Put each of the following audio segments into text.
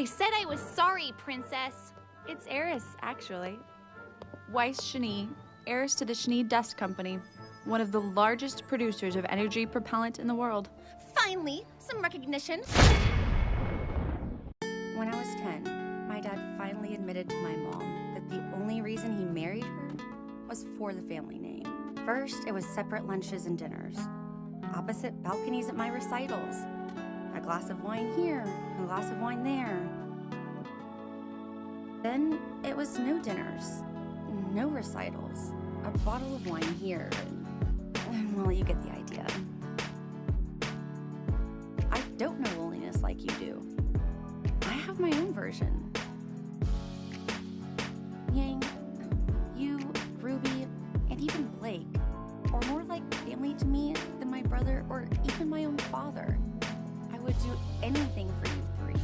I said I was sorry, princess. It's Eris, actually. Weiss Shani, heiress to the Shani Dust Company, one of the largest producers of energy propellant in the world. Finally, some recognition. When I was 10, my dad finally admitted to my mom that the only reason he married her was for the family name. First, it was separate lunches and dinners, opposite balconies at my recitals, a glass of wine here, a glass of wine there. Then it was no dinners, no recitals, a bottle of wine here, and well, you get the idea. I don't know loneliness like you do. I have my own version. Yang, you, Ruby, and even Blake are more like family to me than my brother or even my own father. I would do anything for you three.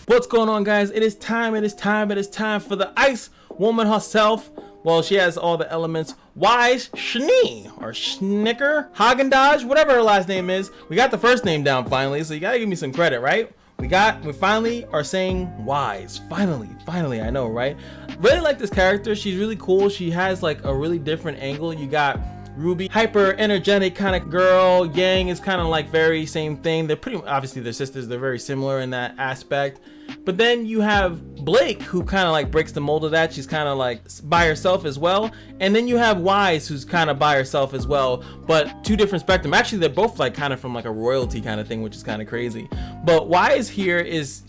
What's going on, guys? It is time for the Ice Woman herself. Well, she has all the elements. Weiss Shani, or Schnicker, Hagendaj, whatever her last name is. We got the first name down finally, so you gotta give me some credit, right? We finally are saying Weiss. Finally, I know, right? Really like this character. She's really cool. She has like a really different angle. You got Ruby, hyper energetic kind of girl. Yang is kind of like very same thing. They're pretty, obviously they're sisters. They're very similar in that aspect. But then you have Blake, who kind of like breaks the mold of that. She's kind of like by herself as well. And then you have Weiss, who's kind of by herself as well, but two different spectrum. Actually, they're both like kind of from like a royalty kind of thing, which is kind of crazy. But Weiss here is,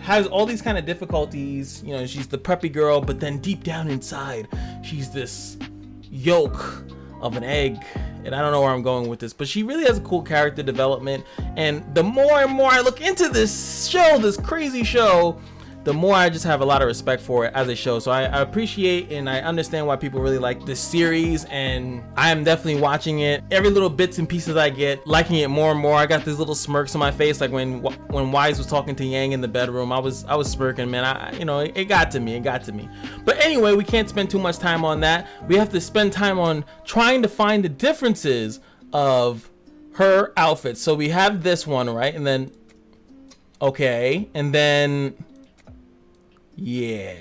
has all these kind of difficulties. You know, she's the preppy girl, but then deep down inside, she's this yolk of an egg. And I don't know where I'm going with this, but she really has a cool character development. And the more and more I look into this show, this crazy show, the more I just have a lot of respect for it as a show. So I appreciate and I understand why people really like this series, and I am definitely watching it. Every little bits and pieces I get, liking it more and more. I got these little smirks on my face, like when Weiss was talking to Yang in the bedroom. I was smirking, man. You know, it got to me. But anyway, we can't spend too much time on that. We have to spend time on trying to find the differences of her outfits. So we have this one, right? And then, okay, and then, yeah,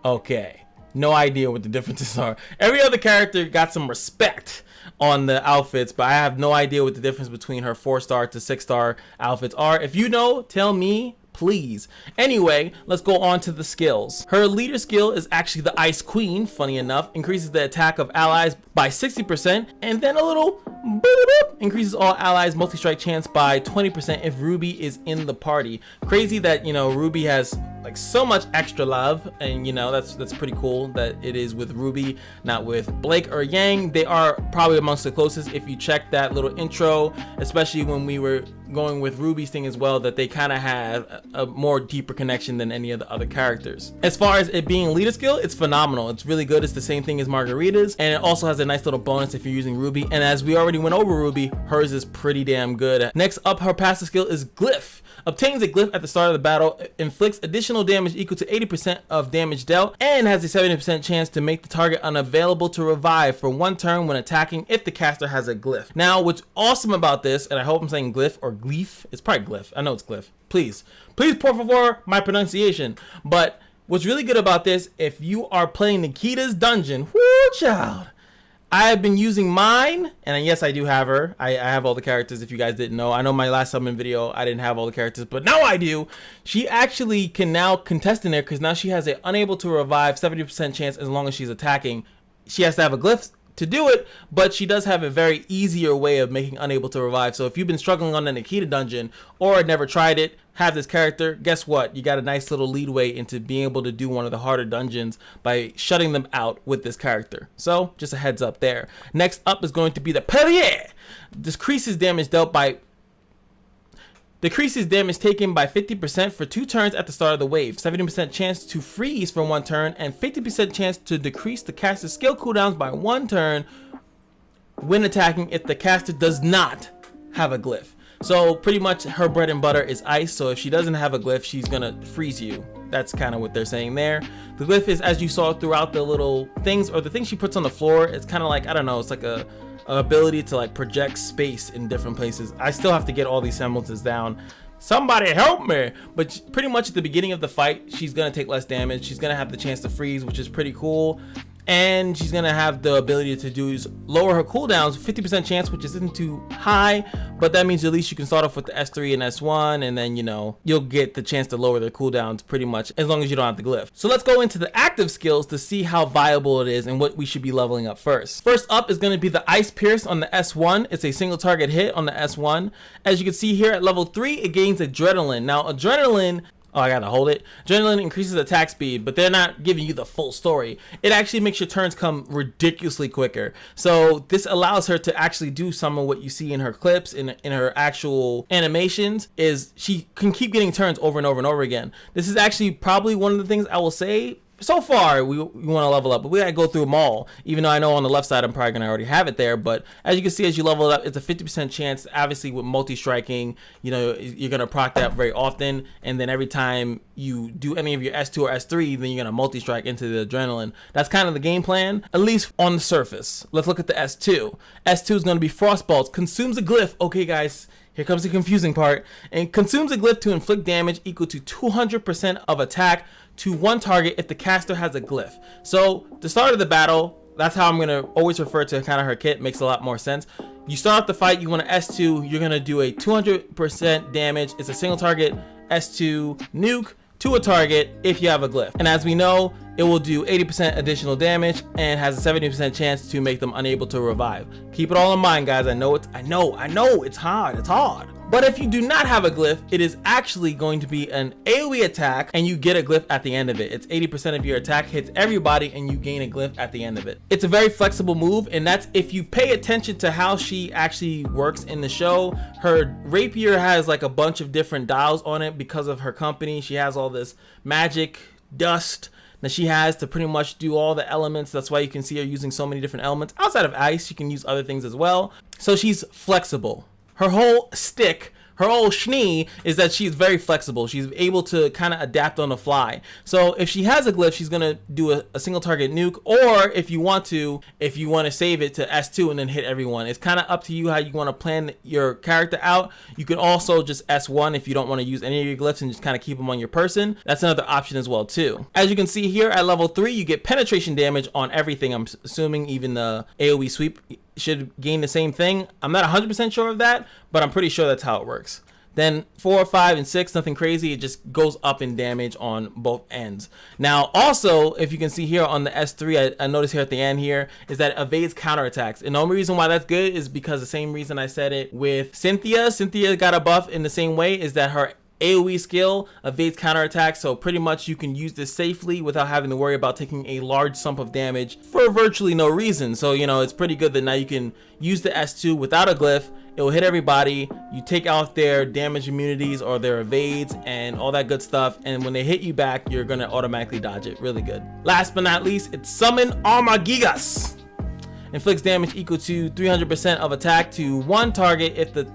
okay, no idea what the differences are. Every other character got some respect on the outfits, but I have no idea what the difference between her 4-star to 6-star outfits are. If you know, tell me, please. Anyway, let's go on to the skills. Her leader skill is actually the Ice Queen, funny enough. Increases the attack of allies by 60%, and then a little boop, boop, increases all allies multi-strike chance by 20% if Ruby is in the party. Crazy that, you know, Ruby has like so much extra love, and you know, that's pretty cool that it is with Ruby, not with Blake or Yang. They are probably amongst the closest if you check that little intro, especially when we were going with Ruby's thing as well, that they kind of have a more deeper connection than any of the other characters. As far as it being leader skill, it's phenomenal. It's really good. It's the same thing as Margarita's, and it also has a nice little bonus if you're using Ruby. And as we already went over Ruby, hers is pretty damn good. Next up, her passive skill is Glyph. Obtains a glyph at the start of the battle, inflicts additional damage equal to 80% of damage dealt, and has a 70% chance to make the target unavailable to revive for 1 turn when attacking if the caster has a glyph. Now, what's awesome about this, and I hope I'm saying glyph or glyph, it's probably glyph, I know it's glyph, please por favor, my pronunciation, but what's really good about this, if you are playing Nikita's dungeon, whoo child, I have been using mine, and yes, I do have her. I have all the characters, if you guys didn't know. I know my last summon video, I didn't have all the characters, but now I do. She actually can now contest in there, because now she has a unable to revive 70% chance as long as she's attacking. She has to have a glyph to do it, but she does have a very easier way of making unable to revive. So if you've been struggling on the Nikita dungeon or never tried it, have this character, guess what? You got a nice little leadway into being able to do one of the harder dungeons by shutting them out with this character. So just a heads up there. Next up is going to be the Perrier. Decreases damage taken by 50% for 2 turns at the start of the wave. 70% chance to freeze for 1 turn, and 50% chance to decrease the caster's skill cooldowns by 1 turn when attacking if the caster does not have a glyph. So pretty much her bread and butter is ice, so if she doesn't have a glyph, she's gonna freeze you. That's kind of what they're saying there. The glyph is, as you saw throughout the little things, or the things she puts on the floor, it's kind of like, I don't know, it's like a ability to like project space in different places. I still have to get all these semblances down. Somebody help me. But pretty much at the beginning of the fight, she's gonna take less damage. She's gonna have the chance to freeze, which is pretty cool. And she's gonna have the ability to do is lower her cooldowns, 50% chance, which isn't too high, but that means at least you can start off with the S3 and S1, and then, you know, you'll get the chance to lower their cooldowns pretty much as long as you don't have the glyph. So let's go into the active skills to see how viable it is and what we should be leveling up first. First up is gonna be the Ice Pierce on the S1. It's a single target hit on the S1. As you can see here at level 3, it gains Adrenaline. Now Adrenaline, oh, I gotta hold it. Adrenaline increases attack speed, but they're not giving you the full story. It actually makes your turns come ridiculously quicker. So this allows her to actually do some of what you see in her clips, in her actual animations, is she can keep getting turns over and over and over again. This is actually probably one of the things I will say. So far, we want to level up, but we gotta go through them all. Even though I know on the left side I'm probably gonna already have it there, but as you can see, as you level it up, it's a 50% chance. Obviously, with multi-striking, you know, you're gonna proc that very often, and then every time you do any of your S2 or S3, then you're gonna multi-strike into the adrenaline. That's kind of the game plan, at least on the surface. Let's look at the S2. S2 is gonna be Frostbolts. Consumes a glyph. Okay, guys. Here comes the confusing part. And consumes a glyph to inflict damage equal to 200% of attack to 1 target if the caster has a glyph. So the start of the battle, that's how I'm gonna always refer to kind of her kit. Makes a lot more sense. You start off the fight, you want to S2, you're gonna do a 200% damage. It's a single target S2 nuke to a target if you have a glyph. And as we know, it will do 80% additional damage and has a 70% chance to make them unable to revive. Keep it all in mind, guys. I know it's hard. But if you do not have a glyph, it is actually going to be an AoE attack and you get a glyph at the end of it. It's 80% of your attack hits everybody and you gain a glyph at the end of it. It's a very flexible move, and that's if you pay attention to how she actually works in the show. Her rapier has like a bunch of different dials on it because of her company. She has all this magic dust that she has to pretty much do all the elements. That's why you can see her using so many different elements. Outside of ice, you can use other things as well. So she's flexible. Her whole stick, her whole schnee is that she's very flexible. She's able to kind of adapt on the fly. So if she has a glyph, she's gonna do a single target nuke, or if you want to save it to S2 and then hit everyone. It's kind of up to you how you want to plan your character out. You can also just S1 if you don't want to use any of your glyphs and just kind of keep them on your person. That's another option as well too. As you can see here at level 3, you get penetration damage on everything. I'm assuming even the AoE sweep should gain the same thing. I'm not 100% sure of that, but I'm pretty sure that's how it works. Then 4, 5, and 6, nothing crazy. It just goes up in damage on both ends. Now, also, if you can see here on the S3, I noticed here at the end here, is that it evades counterattacks. And the only reason why that's good is because the same reason I said it with Cynthia. Cynthia got a buff in the same way, is that her AoE skill evades counterattacks, so pretty much you can use this safely without having to worry about taking a large sum of damage for virtually no reason. So, you know, it's pretty good that now you can use the S2 without a glyph. It will hit everybody. You take out their damage immunities or their evades and all that good stuff, and when they hit you back, you're gonna automatically dodge it. Really good. Last but not least, it's Summon Armagigas. Inflicts damage equal to 300% of attack to 1 target if the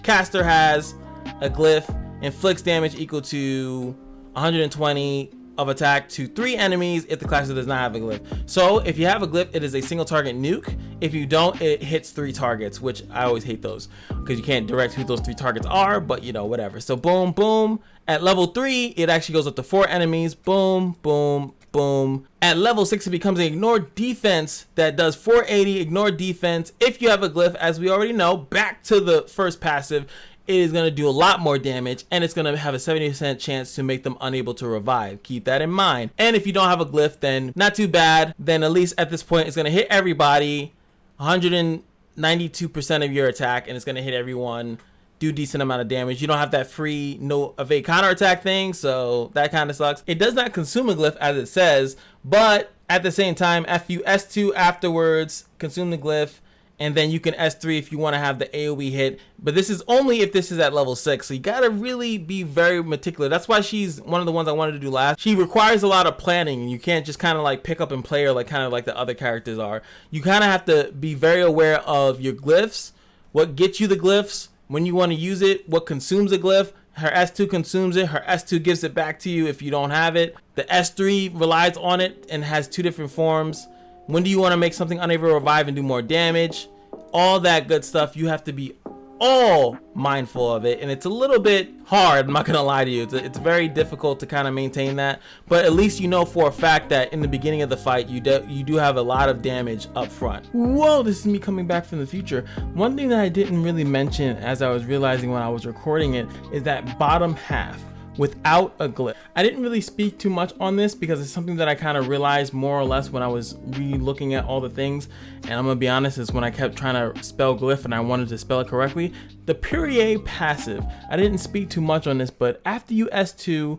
caster has a glyph. Inflicts damage equal to 120 of attack to 3 enemies if the caster does not have a glyph. So if you have a glyph, it is a single target nuke. If you don't, it hits 3 targets, which I always hate those because you can't direct who those 3 targets are, but you know, whatever. So boom, boom. At level 3, it actually goes up to 4 enemies. Boom, boom, boom. At level 6, it becomes an ignore defense that does 480 ignore defense if you have a glyph. As we already know, back to the first passive, it is going to do a lot more damage, and it's going to have a 70% chance to make them unable to revive. Keep that in mind. And if you don't have a glyph, then not too bad. Then at least at this point, it's going to hit everybody, 192% of your attack, and it's going to hit everyone, do decent amount of damage. You don't have that free no evade counterattack thing, so that kind of sucks. It does not consume a glyph as it says, but at the same time, if you S2 afterwards, consume the glyph, and then you can S3 if you want to have the AoE hit. But this is only if this is at level 6, so you gotta really be very meticulous. That's why she's one of the ones I wanted to do last. She requires a lot of planning, and you can't just kind of like pick up and play her like kind of like the other characters are. You kind of have to be very aware of your glyphs, what gets you the glyphs, when you want to use it, what consumes a glyph. Her S2 consumes it, her S2 gives it back to you if you don't have it. The S3 relies on it and has 2 different forms. When do you want to make something unable to revive and do more damage? All that good stuff, you have to be all mindful of it, and it's a little bit hard, I'm not gonna lie to you. It's very difficult to kind of maintain that, but at least you know for a fact that in the beginning of the fight you do have a lot of damage up front. Whoa, this is me coming back from the future. One thing that I didn't really mention as I was realizing when I was recording it is that bottom half without a glyph. I didn't really speak too much on this because it's something that I kind of realized more or less when I was re-looking at all the things, and I'm gonna be honest, is when I kept trying to spell glyph and I wanted to spell it correctly. The Purrier passive, I didn't speak too much on this, but after you S2,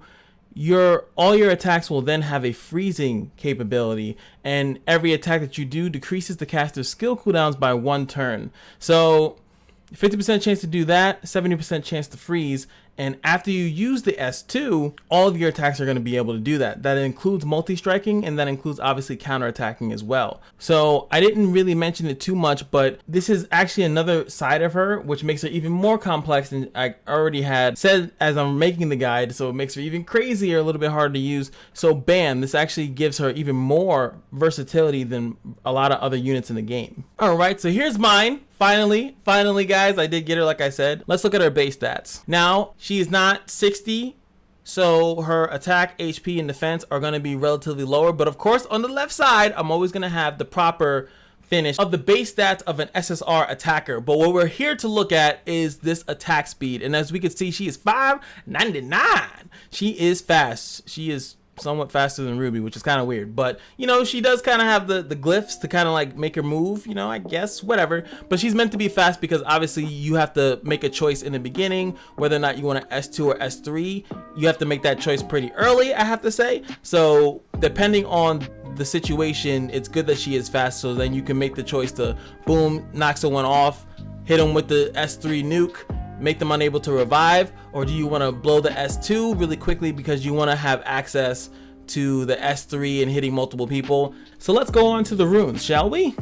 all your attacks will then have a freezing capability, and every attack that you do decreases the caster's skill cooldowns by 1 turn. So 50% chance to do that, 70% chance to freeze, and after you use the S2, all of your attacks are going to be able to do that. That includes multi-striking, and that includes obviously counterattacking as well. So I didn't really mention it too much, but this is actually another side of her, which makes her even more complex than I already had said as I'm making the guide, so it makes her even crazier, a little bit harder to use. So bam, this actually gives her even more versatility than a lot of other units in the game. Alright, so here's mine. Finally guys, I did get her like I said. Let's look at her base stats. Now, she is not 60, so her attack, HP, and defense are going to be relatively lower. But of course, on the left side, I'm always going to have the proper finish of the base stats of an SSR attacker. But what we're here to look at is this attack speed. And as we can see, she is 599. She is fast. She is somewhat faster than RWBY, which is kind of weird, but you know, she does kind of have the glyphs to kind of like make her move, you know, I guess, whatever. But she's meant to be fast because obviously you have to make a choice in the beginning whether or not you want to S2 or S3. You have to make that choice pretty early, I have to say. So depending on the situation, it's good that she is fast, so then you can make the choice to boom, knock someone off, hit them with the S3 nuke, make them unable to revive, or do you want to blow the S2 really quickly because you want to have access to the S3 and hitting multiple people? So let's go on to the runes, shall we?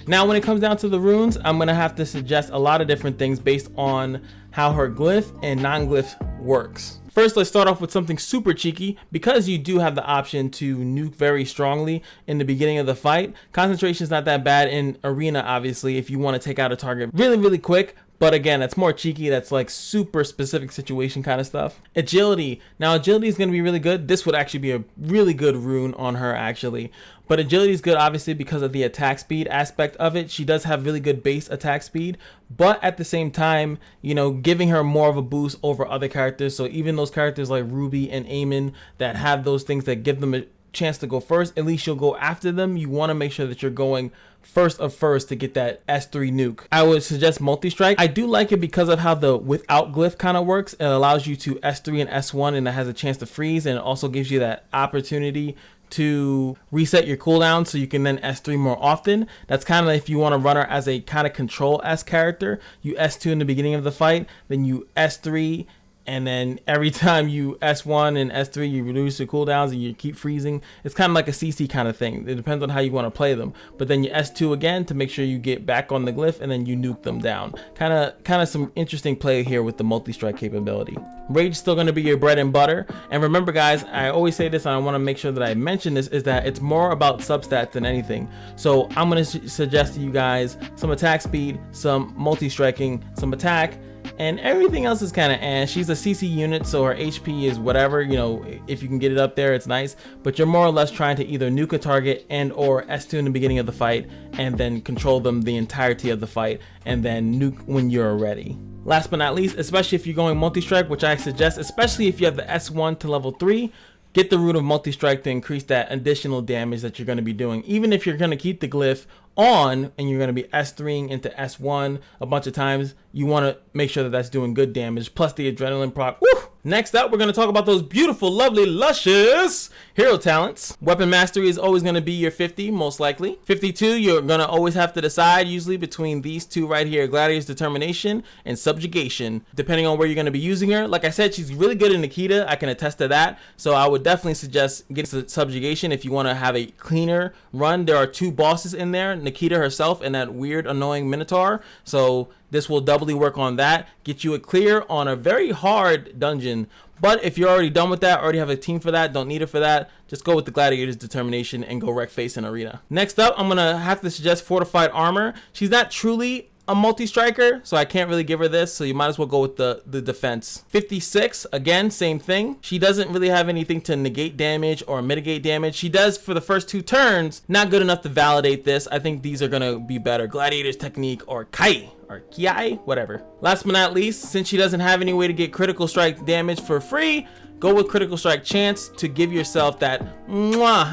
Now when it comes down to the runes, I'm gonna have to suggest a lot of different things based on how her glyph and non-glyph works. First, let's start off with something super cheeky. Because you do have the option to nuke very strongly in the beginning of the fight, concentration is not that bad in arena, obviously, if you want to take out a target really quick. But again, that's more cheeky. That's like super specific situation kind of stuff. Agility. Now agility is going to be really good. This would actually be a really good rune on her actually. But agility is good obviously because of the attack speed aspect of it. She does have really good base attack speed, but at the same time, you know, giving her more of a boost over other characters. So even those characters like RWBY and Eamon that have those things that give them a chance to go first, at least you'll go after them. You want to make sure that you're going first to get that S3 nuke. I would suggest multi-strike. I do like it because of how the without glyph kind of works. It allows you to S3 and S1 and it has a chance to freeze, and it also gives you that opportunity to reset your cooldown so you can then S3 more often. That's kind of if you want to run her as a kind of control S character. You S2 in the beginning of the fight, then you S3, and then every time you S1 and S3, you reduce your cooldowns and you keep freezing. It's kind of like a CC kind of thing. It depends on how you want to play them. But then you S2 again to make sure you get back on the glyph, and then you nuke them down. Kind of some interesting play here with the multi-strike capability. Rage is still going to be your bread and butter. And remember guys, I always say this and I want to make sure that I mention this, is that it's more about substats than anything. So I'm going to suggest to you guys some attack speed, some multi-striking, some attack, and everything else is kind of eh. She's a CC unit, so her HP is whatever, you know, if you can get it up there, it's nice, but you're more or less trying to either nuke a target and or S2 in the beginning of the fight, and then control them the entirety of the fight, and then nuke when you're ready. Last but not least, especially if you're going multi-strike, which I suggest, especially if you have the S1 to level 3, get the root of multi-strike to increase that additional damage that you're going to be doing. Even if you're going to keep the glyph on and you're going to be S3ing into S1 a bunch of times, you want to make sure that that's doing good damage, plus the adrenaline proc. Woo! Next up, we're going to talk about those beautiful, lovely, luscious hero talents. Weapon mastery is always going to be your 50, most likely. 52, you're going to always have to decide usually between these two right here, Gladiator's Determination and Subjugation, depending on where you're going to be using her. Like I said, she's really good in Nikita. I can attest to that. So I would definitely suggest getting Subjugation if you want to have a cleaner run. There are 2 bosses in there, Nikita herself and that weird, annoying Minotaur. So this will doubly work on that, get you a clear on a very hard dungeon. But if you're already done with that, already have a team for that, don't need it for that, just go with the Gladiator's Determination and go wreck face in arena. Next up, I'm gonna have to suggest Fortified Armor. She's not truly a multi-striker, so I can't really give her this, so you might as well go with the defense. 56, again, same thing. She doesn't really have anything to negate damage or mitigate damage. She does for the first 2 turns, not good enough to validate this. I think these are gonna be better. Gladiator's Technique or Kai. Or Kiai, whatever. Last but not least, since she doesn't have any way to get critical strike damage for free, go with critical strike chance to give yourself that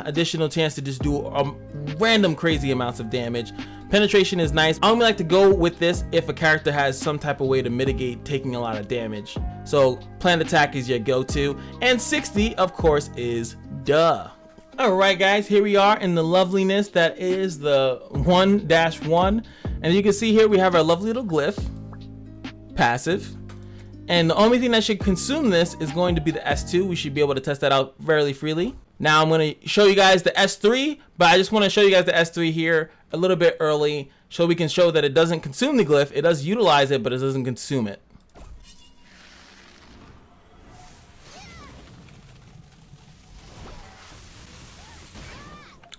additional chance to just do random crazy amounts of damage. Penetration is nice. I only like to go with this if a character has some type of way to mitigate taking a lot of damage. So planned attack is your go-to, and 60 of course is duh. Alright guys, here we are in the loveliness that is the 1-1. And you can see here we have our lovely little glyph, passive. And the only thing that should consume this is going to be the S2. We should be able to test that out fairly freely. Now I'm going to show you guys the S3, but I just want to show you guys the S3 here a little bit early so we can show that it doesn't consume the glyph. It does utilize it, but it doesn't consume it.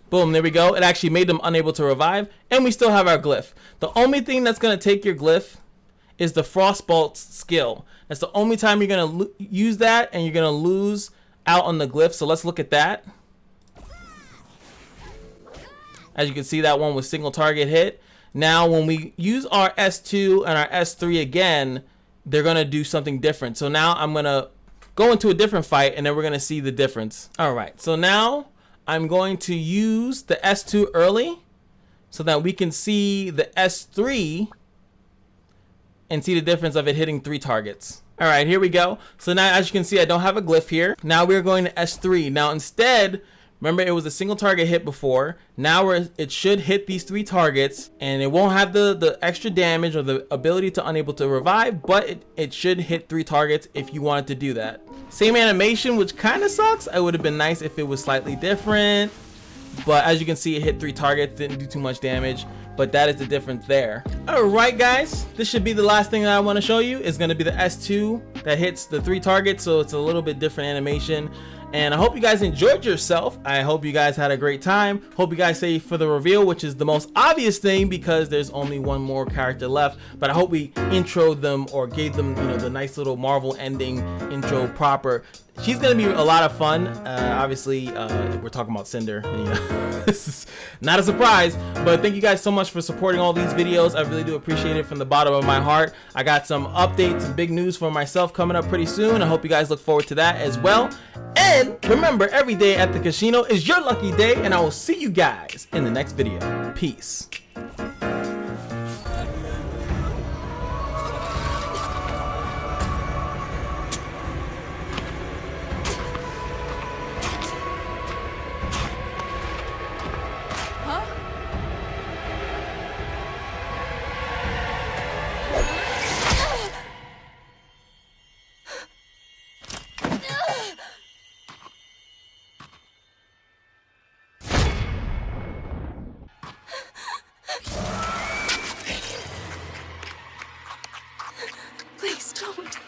Boom, there we go. It actually made them unable to revive, and we still have our glyph. The only thing that's going to take your glyph is the Frostbolt skill. That's the only time you're going to use that, and you're going to lose out on the glyph. So let's look at that. As you can see, that one was single target hit. Now, when we use our S2 and our S3 again, they're going to do something different. So now I'm going to go into a different fight, and then we're going to see the difference. All right, so now I'm going to use the S2 early so that we can see the S3 and see the difference of it hitting 3 targets. All right, here we go. So now, as you can see, I don't have a glyph here. Now we're going to S3. Now instead, remember it was a single target hit before. Now it should hit these 3 targets, and it won't have the extra damage or the ability to unable to revive, but it should hit 3 targets if you wanted to do that. Same animation, which kind of sucks. It would have been nice if it was slightly different, but as you can see, it hit 3 targets, didn't do too much damage, but that is the difference there. All right, guys, this should be the last thing that I want to show you. Is going to be the S2 that hits the 3 targets, so it's a little bit different animation. And I hope you guys enjoyed yourself. I hope you guys had a great time. Hope you guys stay for the reveal, which is the most obvious thing because there's only one more character left. But I hope we introed them or gave them, you know, the nice little Marvel ending intro proper. She's gonna be a lot of fun. Obviously, we're talking about Cinder. And, you know, this is not a surprise. But thank you guys so much for supporting all these videos. I really do appreciate it from the bottom of my heart. I got some updates and big news for myself coming up pretty soon. I hope you guys look forward to that as well. And remember, every day at the Kashino is your lucky day, and I will see you guys in the next video. Peace. Please don't.